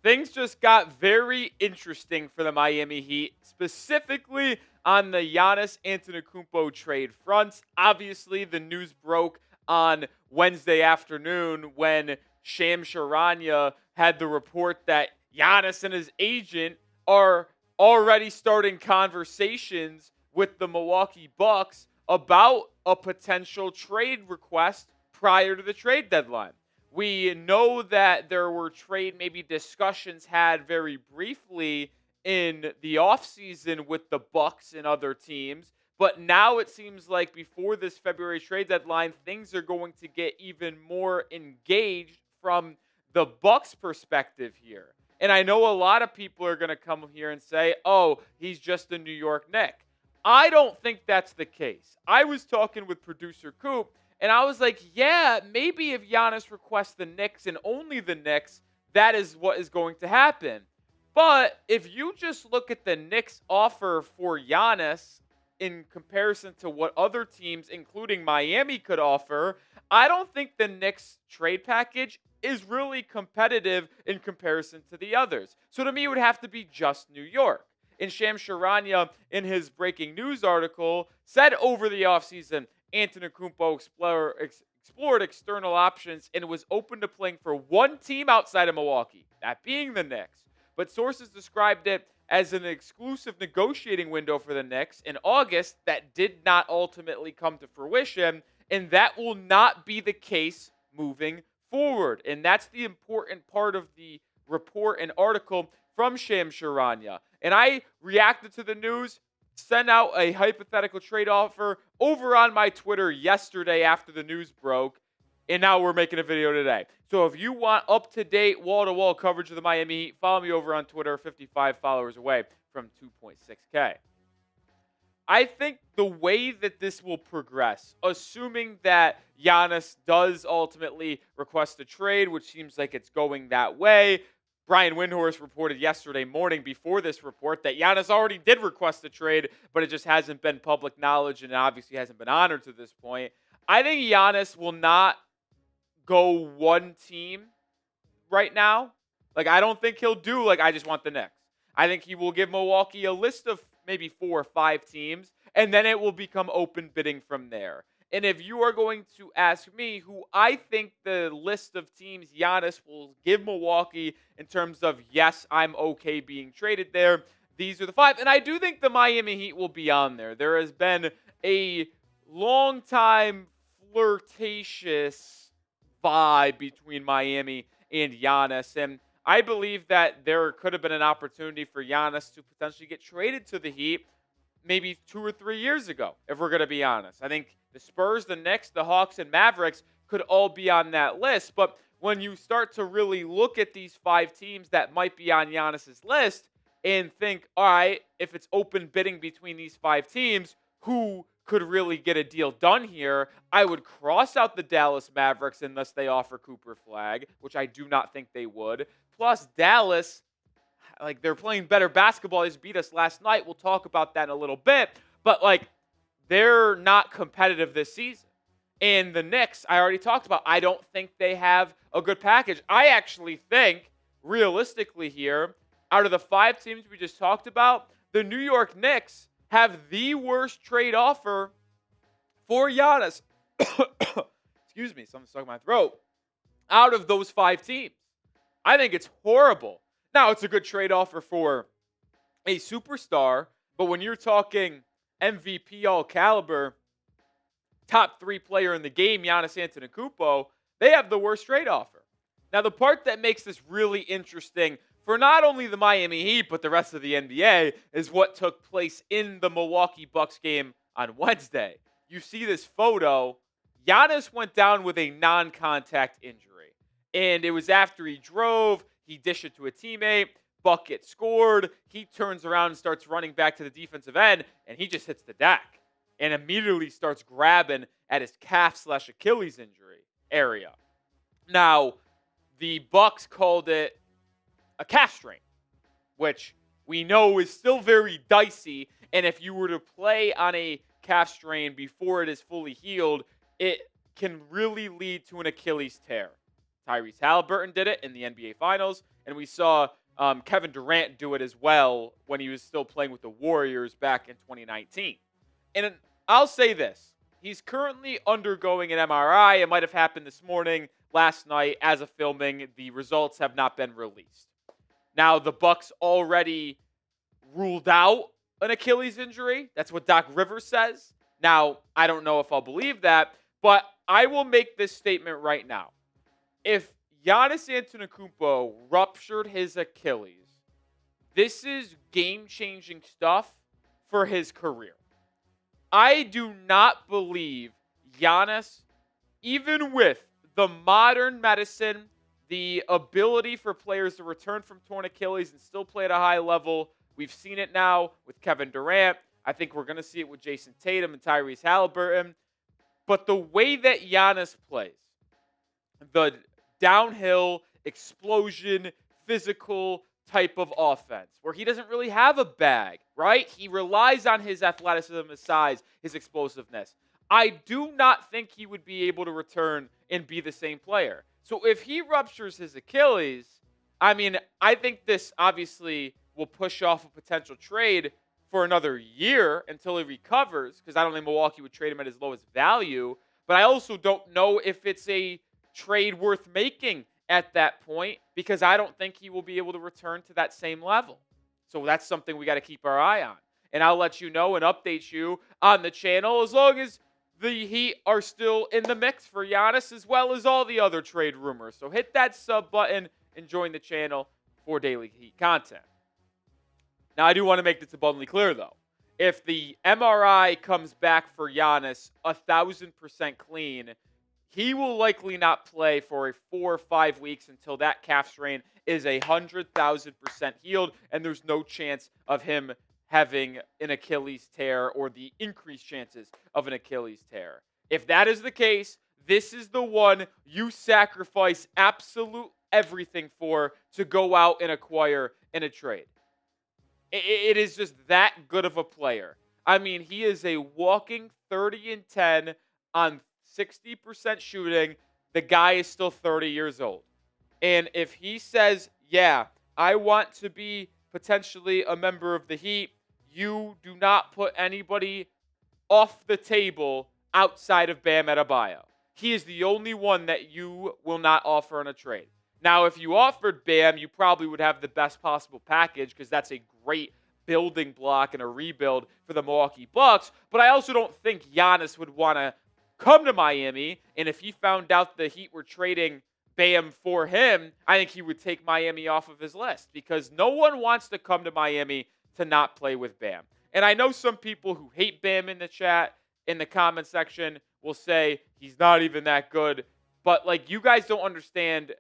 things just got very interesting for the Miami Heat, specifically on the Giannis Antetokounmpo trade fronts. Obviously, the news broke on Wednesday afternoon when Charania had the report that Giannis and his agent are already starting conversations with the Milwaukee Bucks about a potential trade request prior to the trade deadline. We know that there were trade maybe discussions had very briefly in the offseason with the Bucks and other teams, but now it seems like before this February trade deadline, things are going to get even more engaged from the Bucks perspective here. And I know a lot of people are going to come here and say, "Oh, he's just a New York Knick." I don't think that's the case. I was talking with producer Coop, and I was like, yeah, maybe if Giannis requests the Knicks and only the Knicks, that is what is going to happen. But if you just look at the Knicks' offer for Giannis in comparison to what other teams, including Miami, could offer, I don't think the Knicks' trade package is really competitive in comparison to the others. So to me, it would have to be just New York. And Charania, in his breaking news article, said over the offseason, Antetokounmpo explored external options and was open to playing for one team outside of Milwaukee, that being the Knicks. But sources described it as an exclusive negotiating window for the Knicks in August that did not ultimately come to fruition, and that will not be the case moving forward. And that's the important part of the report and article from Charania. And I reacted to the news, sent out a hypothetical trade offer over on my Twitter yesterday after the news broke, and now we're making a video today. So if you want up-to-date, wall-to-wall coverage of the Miami Heat, follow me over on Twitter, 55 followers away from 2.6K. I think the way that this will progress, assuming that Giannis does ultimately request a trade, which seems like it's going that way. Brian Windhorst reported yesterday morning before this report that Giannis already did request a trade, but it just hasn't been public knowledge and obviously hasn't been honored to this point. I think Giannis will not go one team right now. I don't think he'll do I just want the Knicks. I think he will give Milwaukee a list of maybe 4 or 5 teams, and then it will become open bidding from there. And if you are going to ask me who I think the list of teams Giannis will give Milwaukee in terms of, yes, I'm okay being traded there, these are the 5. And I do think the Miami Heat will be on there. There has been a long time flirtatious vibe between Miami and Giannis. And I believe that there could have been an opportunity for Giannis to potentially get traded to the Heat maybe 2 or 3 years ago, if we're going to be honest. I think the Spurs, the Knicks, the Hawks, and Mavericks could all be on that list. But when you start to really look at these 5 teams that might be on Giannis's list and think, all right, if it's open bidding between these 5 teams, who could really get a deal done here? I would cross out the Dallas Mavericks unless they offer Cooper Flag, which I do not think they would. Plus, Dallas, they're playing better basketball. They just beat us last night. We'll talk about that in a little bit. But, they're not competitive this season. And the Knicks, I already talked about, I don't think they have a good package. I actually think, realistically here, out of the 5 teams we just talked about, the New York Knicks have the worst trade offer for Giannis. Excuse me, something's stuck in my throat. Out of those 5 teams. I think it's horrible. Now, it's a good trade offer for a superstar, but when you're talking MVP all caliber, top 3 player in the game, Giannis Antetokounmpo, they have the worst trade offer. Now, the part that makes this really interesting for not only the Miami Heat, but the rest of the NBA, is what took place in the Milwaukee Bucks game on Wednesday. You see this photo. Giannis went down with a non-contact injury. And it was after he drove, he dished it to a teammate, bucket scored, he turns around and starts running back to the defensive end, and he just hits the deck and immediately starts grabbing at his calf/Achilles injury area. Now, the Bucks called it a calf strain, which we know is still very dicey, and if you were to play on a calf strain before it is fully healed, it can really lead to an Achilles tear. Tyrese Halliburton did it in the NBA Finals, and we saw Kevin Durant do it as well when he was still playing with the Warriors back in 2019. And I'll say this. He's currently undergoing an MRI. It might have happened this morning, last night, as of filming. The results have not been released. Now, the Bucks already ruled out an Achilles injury. That's what Doc Rivers says. Now, I don't know if I'll believe that, but I will make this statement right now. If Giannis Antetokounmpo ruptured his Achilles, this is game-changing stuff for his career. I do not believe Giannis, even with the modern medicine, the ability for players to return from torn Achilles and still play at a high level. We've seen it now with Kevin Durant. I think we're going to see it with Jason Tatum and Tyrese Halliburton. But the way that Giannis plays, the downhill, explosion, physical type of offense, where he doesn't really have a bag, right? He relies on his athleticism, his size, his explosiveness. I do not think he would be able to return and be the same player. So if he ruptures his Achilles, I think this obviously will push off a potential trade for another year until he recovers, because I don't think Milwaukee would trade him at his lowest value. But I also don't know if it's a trade worth making at that point, because I don't think he will be able to return to that same level. So that's something we got to keep our eye on. And I'll let you know and update you on the channel as long as the Heat are still in the mix for Giannis, as well as all the other trade rumors. So hit that sub button and join the channel for daily Heat content. Now, I do want to make this abundantly clear, though. If the MRI comes back for Giannis 1,000% clean, he will likely not play for 4 or 5 weeks until that calf strain is 100,000% healed, and there's no chance of him having an Achilles tear or the increased chances of an Achilles tear. If that is the case, this is the one you sacrifice absolute everything for to go out and acquire in a trade. It is just that good of a player. He is a walking 30-10 on 60% shooting. The guy is still 30 years old. And if he says, yeah, I want to be potentially a member of the Heat, you do not put anybody off the table outside of Bam Adebayo. He is the only one that you will not offer in a trade. Now, if you offered Bam, you probably would have the best possible package, because that's a great building block and a rebuild for the Milwaukee Bucks. But I also don't think Giannis would want to come to Miami. And if he found out the Heat were trading Bam for him, I think he would take Miami off of his list, because no one wants to come to Miami to not play with Bam. And I know some people who hate Bam in the chat, in the comment section, will say he's not even that good. But, you guys don't understand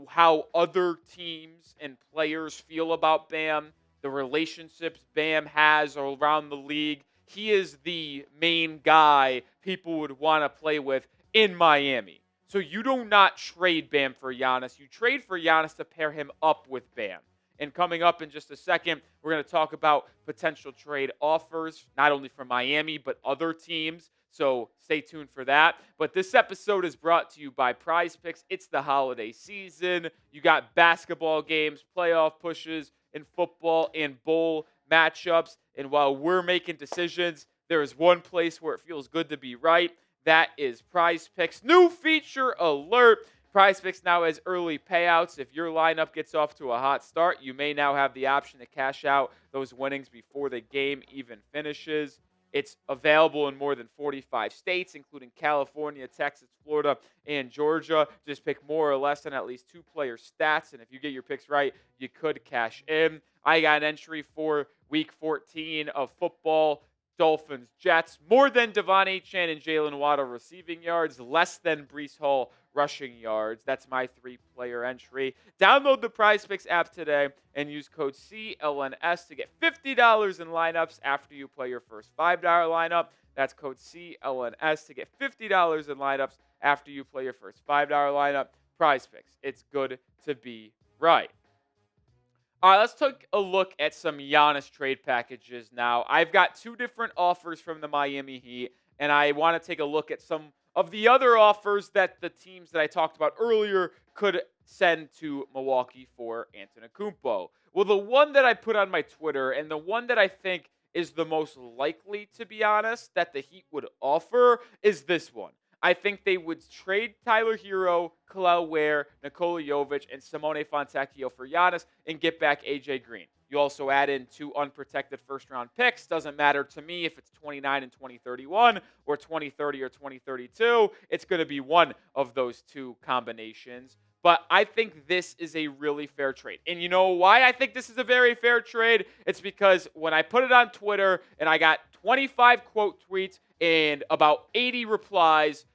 how other teams and players feel about Bam, the relationships Bam has around the league. He is the main guy people would want to play with in Miami. So you do not trade Bam for Giannis. You trade for Giannis to pair him up with Bam. And coming up in just a second, we're going to talk about potential trade offers, not only from Miami, but other teams. So stay tuned for that. But this episode is brought to you by PrizePicks. It's the holiday season. You got basketball games, playoff pushes, and football and bowl matchups. And while we're making decisions, there is one place where it feels good to be right. That is PrizePicks. New feature alert. PrizePicks now has early payouts. If your lineup gets off to a hot start, you may now have the option to cash out those winnings before the game even finishes. It's available in more than 45 states, including California, Texas, Florida, and Georgia. Just pick more or less than at least 2 player stats, and if you get your picks right, you could cash in. I got an entry for Week 14 of football. Dolphins, Jets, more than Devon Achane and Jalen Waddle receiving yards, less than Breece Hall rushing yards. That's my 3-player entry. Download the PrizePicks app today and use code CLNS to get $50 in lineups after you play your first $5 lineup. That's code CLNS to get $50 in lineups after you play your first $5 lineup. PrizePicks. It's good to be right. All right, let's take a look at some Giannis trade packages now. I've got 2 different offers from the Miami Heat, and I want to take a look at some of the other offers that the teams that I talked about earlier could send to Milwaukee for Antetokounmpo? Well, the one that I put on my Twitter and the one that I think is the most likely, to be honest, that the Heat would offer is this one. I think they would trade Tyler Herro, Kel'el Ware, Nikola Jovic, and Simone Fontecchio for Giannis and get back AJ Green. You also add in 2 unprotected first-round picks. Doesn't matter to me if it's 29 and 2031 or 2030 or 2032. It's going to be one of those 2 combinations. But I think this is a really fair trade. And you know why I think this is a very fair trade? It's because when I put it on Twitter and I got 25 quote tweets and about 80 replies,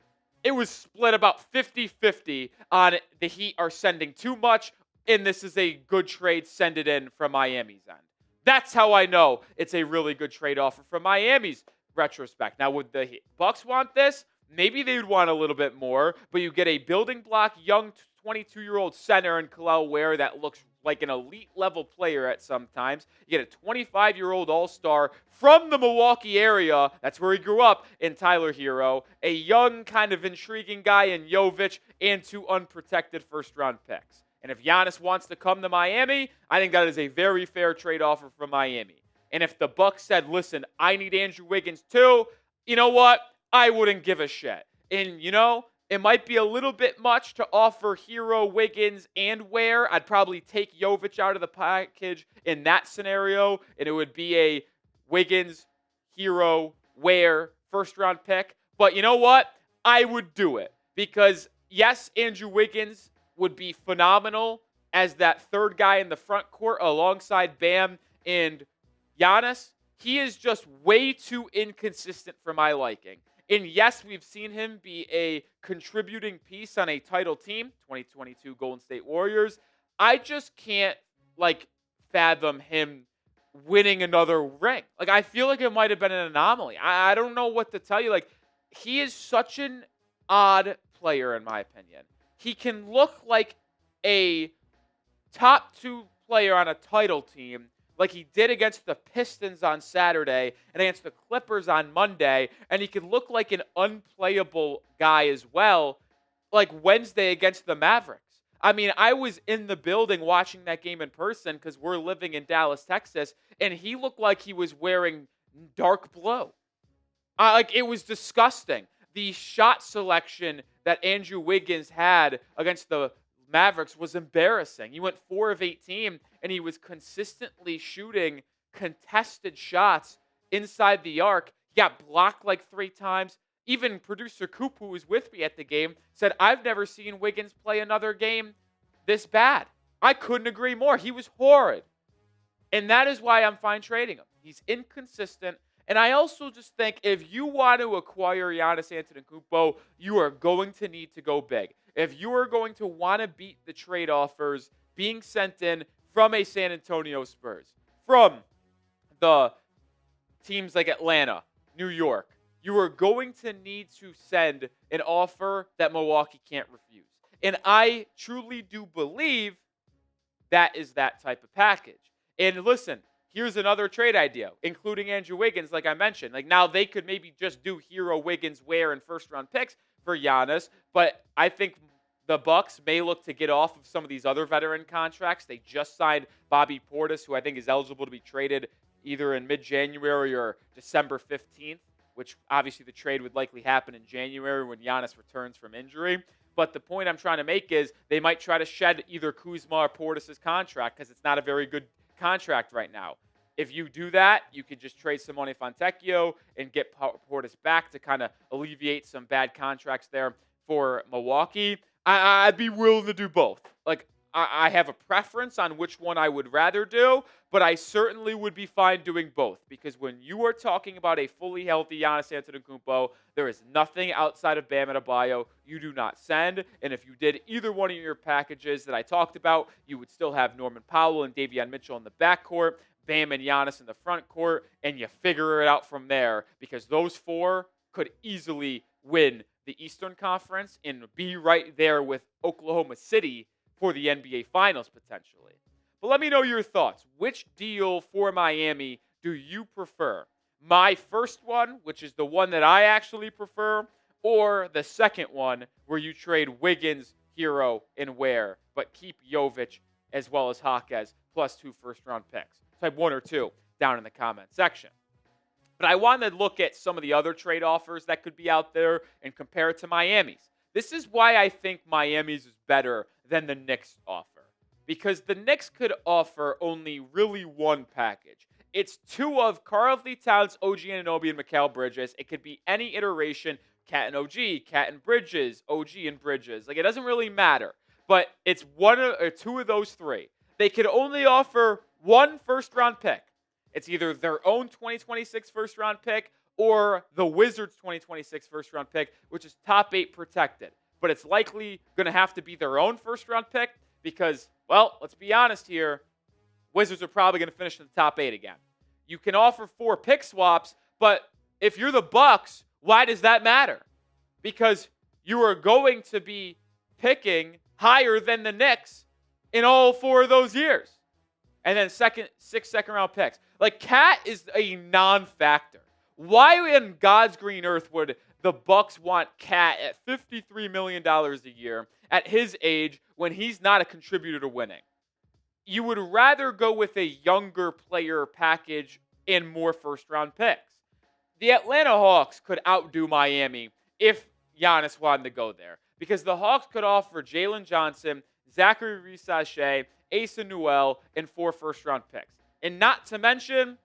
it was split about 50-50 on the Heat are sending too much and this is a good trade, send it in from Miami's end. That's how I know it's a really good trade offer from Miami's retrospect. Now, would the Bucks want this? Maybe they would want a little bit more, but you get a building block, young 22-year-old center in Kel'el Ware that looks like an elite-level player at sometimes. You get a 25-year-old all-star from the Milwaukee area, that's where he grew up, in Tyler Herro, a young, kind of intriguing guy in Jovic, and 2 unprotected first-round picks. And if Giannis wants to come to Miami, I think that is a very fair trade offer from Miami. And if the Bucks said, listen, I need Andrew Wiggins too, you know what? I wouldn't give a shit. And, it might be a little bit much to offer Herro, Wiggins, and Ware. I'd probably take Jovic out of the package in that scenario, and it would be a Wiggins, Herro, Ware first-round pick. But you know what? I would do it because, yes, Andrew Wiggins would be phenomenal as that third guy in the front court alongside Bam and Giannis. He is just way too inconsistent for my liking. And yes, we've seen him be a contributing piece on a title team, 2022 Golden State Warriors. I just can't, fathom him winning another ring. I feel like it might have been an anomaly. I don't know what to tell you. He is such an odd player, in my opinion. He can look like a top 2 player on a title team, like he did against the Pistons on Saturday and against the Clippers on Monday, and he can look like an unplayable guy as well, like Wednesday against the Mavericks. I mean, I was in the building watching that game in person because we're living in Dallas, Texas, and he looked like he was wearing dark blue. It was disgusting. The shot selection that Andrew Wiggins had against the Mavericks was embarrassing. He went 4 of 18, and he was consistently shooting contested shots inside the arc. He got blocked 3 times. Even producer Coop, who was with me at the game, said, I've never seen Wiggins play another game this bad. I couldn't agree more. He was horrid. And that is why I'm fine trading him. He's inconsistent. And I also just think if you want to acquire Giannis Antetokounmpo, you are going to need to go big. If you are going to want to beat the trade offers being sent in from a San Antonio Spurs, from the teams like Atlanta, New York, you are going to need to send an offer that Milwaukee can't refuse. And I truly do believe that is that type of package. And listen, here's another trade idea, including Andrew Wiggins, like I mentioned. Now they could maybe just do Herro, Wiggins, Ware, and first-round picks for Giannis, but I think the Bucks may look to get off of some of these other veteran contracts. They just signed Bobby Portis, who I think is eligible to be traded either in mid-January or December 15th, which obviously the trade would likely happen in January when Giannis returns from injury. But the point I'm trying to make is they might try to shed either Kuzma or Portis' contract because it's not a very good contract right now. If you do that, you could just trade Simone Fontecchio and get Portis back to kind of alleviate some bad contracts there for Milwaukee. I'd be willing to do both. I have a preference on which one I would rather do, but I certainly would be fine doing both because when you are talking about a fully healthy Giannis Antetokounmpo, there is nothing outside of Bam Adebayo you do not send, and if you did either one of your packages that I talked about, you would still have Norman Powell and Davion Mitchell in the backcourt, Bam and Giannis in the front court, and you figure it out from there because those 4 could easily win the Eastern Conference and be right there with Oklahoma City for the NBA Finals potentially. But let me know your thoughts. Which deal for Miami do you prefer? My first one, which is the one that I actually prefer, or the second one where you trade Wiggins, Herro, and Ware but keep Jovic as well as Jaquez plus 2 first-round picks. Type 1 or 2 down in the comment section. But I want to look at some of the other trade offers that could be out there and compare it to Miami's. This is why I think Miami's is better than the Knicks offer. Because the Knicks could offer only really one package. It's 2 of Karl-Anthony Towns, OG Anunoby, and Mikal Bridges. It could be any iteration, Cat and OG, Cat and Bridges, OG and Bridges. Like, it doesn't really matter. But it's 1 or 2 of those 3. They could only offer 1 first-round pick. It's either their own 2026 first-round pick or the Wizards' 2026 first-round pick, which is top 8 protected. But it's likely going to have to be their own first-round pick because, well, let's be honest here, Wizards are probably going to finish in the top 8 again. You can offer 4 pick swaps, but if you're the Bucks, why does that matter? Because you are going to be picking higher than the Knicks in all 4 of those years. And then 6 second-round picks. Like, Cat is a non-factor. Why in God's green earth would the Bucks want Cat at $53 million a year at his age when he's not a contributor to winning? You would rather go with a younger player package and more first-round picks. The Atlanta Hawks could outdo Miami if Giannis wanted to go there. Because the Hawks could offer Jalen Johnson, Zachary Rissache, Asa Newell, and 4 first-round picks. And not to mention,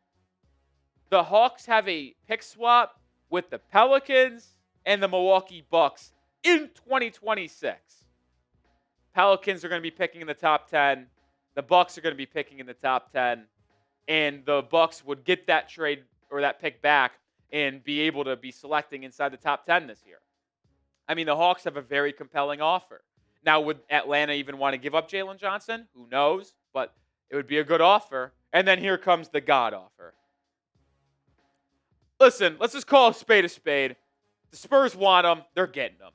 the Hawks have a pick swap with the Pelicans and the Milwaukee Bucks in 2026. Pelicans are going to be picking in the top 10. The Bucks are going to be picking in the top 10. And the Bucks would get that trade or that pick back and be able to be selecting inside the top 10 this year. I mean, the Hawks have a very compelling offer. Now, would Atlanta even want to give up Jalen Johnson? Who knows? But it would be a good offer. And then here comes the God offer. Listen, let's just call a spade a spade. The Spurs want him. They're getting him.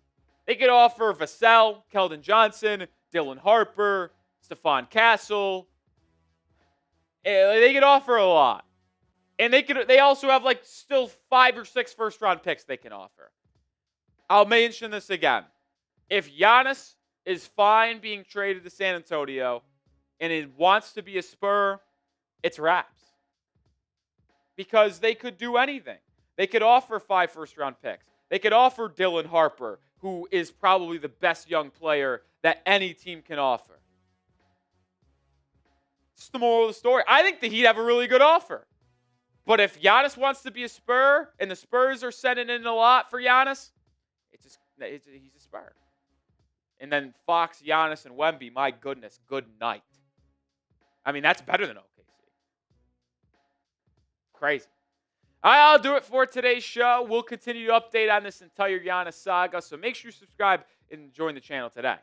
They could offer Vassell, Keldon Johnson, Dylan Harper, Stephon Castle. They could offer a lot. And they also have like still 5 or 6 first-round picks they can offer. I'll mention this again. If Giannis is fine being traded to San Antonio and he wants to be a Spur, it's wraps. Because they could do anything. They could offer 5 first-round picks. They could offer Dylan Harper, who is probably the best young player that any team can offer. It's the moral of the story. I think the Heat have a really good offer. But if Giannis wants to be a Spur and the Spurs are sending in a lot for Giannis, he's a Spur. And then Fox, Giannis, and Wemby, my goodness, good night. I mean, that's better than OKC. Crazy. I'll do it for today's show. We'll continue to update on this entire Giannis saga, so make sure you subscribe and join the channel today.